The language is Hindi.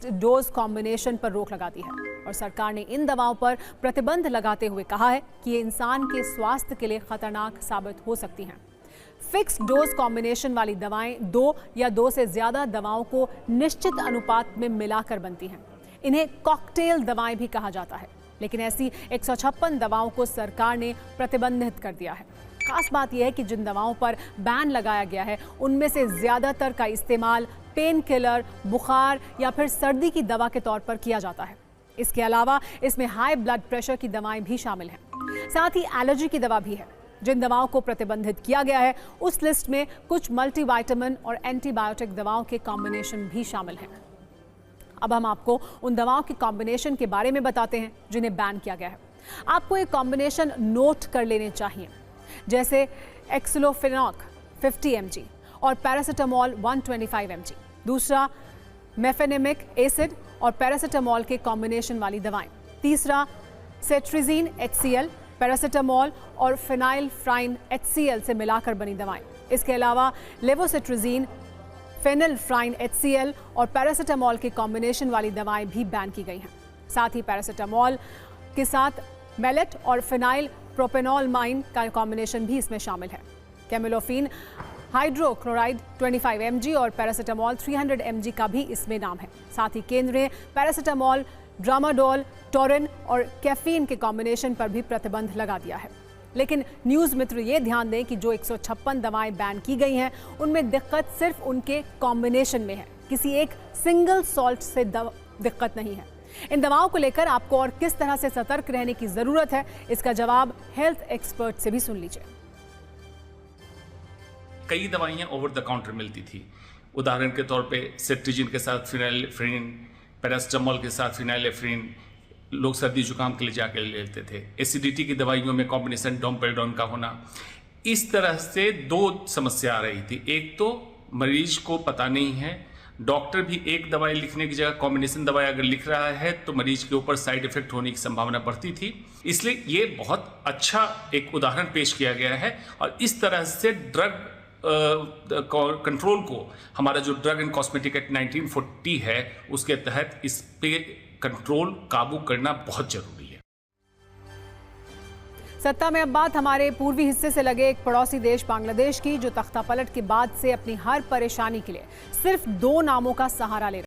डोज कॉम्बिनेशन पर रोक लगा दी है और सरकार ने इन दवाओं पर प्रतिबंध लगाते हुए कहा है कि ये इंसान के स्वास्थ्य के लिए खतरनाक साबित हो सकती हैं। फिक्स डोज कॉम्बिनेशन वाली दवाएं 2 या 2 से ज्यादा दवाओं को निश्चित अनुपात में मिलाकर बनती हैं। इन्हें कॉकटेल दवाएं भी कहा जाता है, लेकिन ऐसी 156 दवाओं को सरकार ने प्रतिबंधित कर दिया है। खास बात यह है कि जिन दवाओं पर बैन लगाया गया है उनमें से ज्यादातर का इस्तेमाल पेन किलर, बुखार या फिर सर्दी की दवा के तौर पर किया जाता है। इसके अलावा इसमें हाई ब्लड प्रेशर की दवाएं भी शामिल हैं। साथ ही एलर्जी की दवा भी है। जिन दवाओं को प्रतिबंधित किया गया है उस लिस्ट में कुछ मल्टीविटामिन और एंटीबायोटिक दवाओं के कॉम्बिनेशन भी शामिल हैं। अब हम आपको उन दवाओं की कॉम्बिनेशन के बारे में बताते हैं जिन्हें बैन किया गया है। आपको एक कॉम्बिनेशन नोट कर लेने चाहिए, जैसे एक्सलोफेनॉक 50 mg और पैरासीटामोल 125 mg। दूसरा, मेफेनेमिक एसिड और पैरासीटामोल के कॉम्बिनेशन वाली दवाएं। तीसरा, सेट्रिजीन HCl, पैरासीटामोल और फेनाइलफ्राइन HCl से मिलाकर बनी दवाएं। इसके अलावा लेवोसिट्रिजीन, फेनिलफ्राइन HCl और पैरासीटामोल के कॉम्बिनेशन वाली दवाएं भी बैन की गई हैं। साथ ही पैरासीटामोल के साथ मेलेट और फेनाइल प्रोपेनोलमाइन का कॉम्बिनेशन भी इसमें शामिल है। कैमिलोफिन हाइड्रोक्लोराइड 25 mg और पैरासीटामोल 300 mg का भी इसमें नाम है। साथ ही केंद्र ने पैरासीटामोल, ड्रामाडोल, टोरिन और कैफीन के कॉम्बिनेशन पर भी प्रतिबंध लगा दिया है। लेकिन न्यूज़ मित्र ये ध्यान दें कि जो 156 दवाएं बैन की गई हैं उनमें दिक्कत सिर्फ उनके कॉम्बिनेशन में है, किसी एक सिंगल सॉल्ट से दिक्कत नहीं है। इन दवाओं को लेकर आपको और किस तरह से सतर्क रहने की जरूरत है, इसका जवाब हेल्थ एक्सपर्ट से भी सुन लीजिए। कई दवाइयाँ ओवर द काउंटर मिलती थी। उदाहरण के तौर पे सेट्रिजिन के साथ फिनाइलफ्रीन, पैरासीटामोल के साथ फिनाइलफ्रीन लोग सर्दी जुकाम के लिए जाके लेते थे। एसिडिटी की दवाइयों में कॉम्बिनेशन डोमपेडोन का होना। इस तरह से 2 समस्या आ रही थी। एक तो मरीज को पता नहीं है, डॉक्टर भी एक दवाई लिखने की जगह कॉम्बिनेशन दवाई अगर लिख रहा है तो मरीज के ऊपर साइड इफेक्ट होने की संभावना बढ़ती थी। इसलिए ये बहुत अच्छा एक उदाहरण पेश किया गया है और इस तरह से ड्रग कंट्रोल को हमारा जो ड्रग एंड कॉस्मेटिक एक्ट 1940 है उसके तहत इस पे कंट्रोल काबू करना बहुत जरूरी है। सत्ता में अब बात हमारे पूर्वी हिस्से से लगे एक पड़ोसी देश बांग्लादेश की, जो तख्ता पलट के बाद से अपनी हर परेशानी के लिए सिर्फ 2 नामों का सहारा ले रहा है।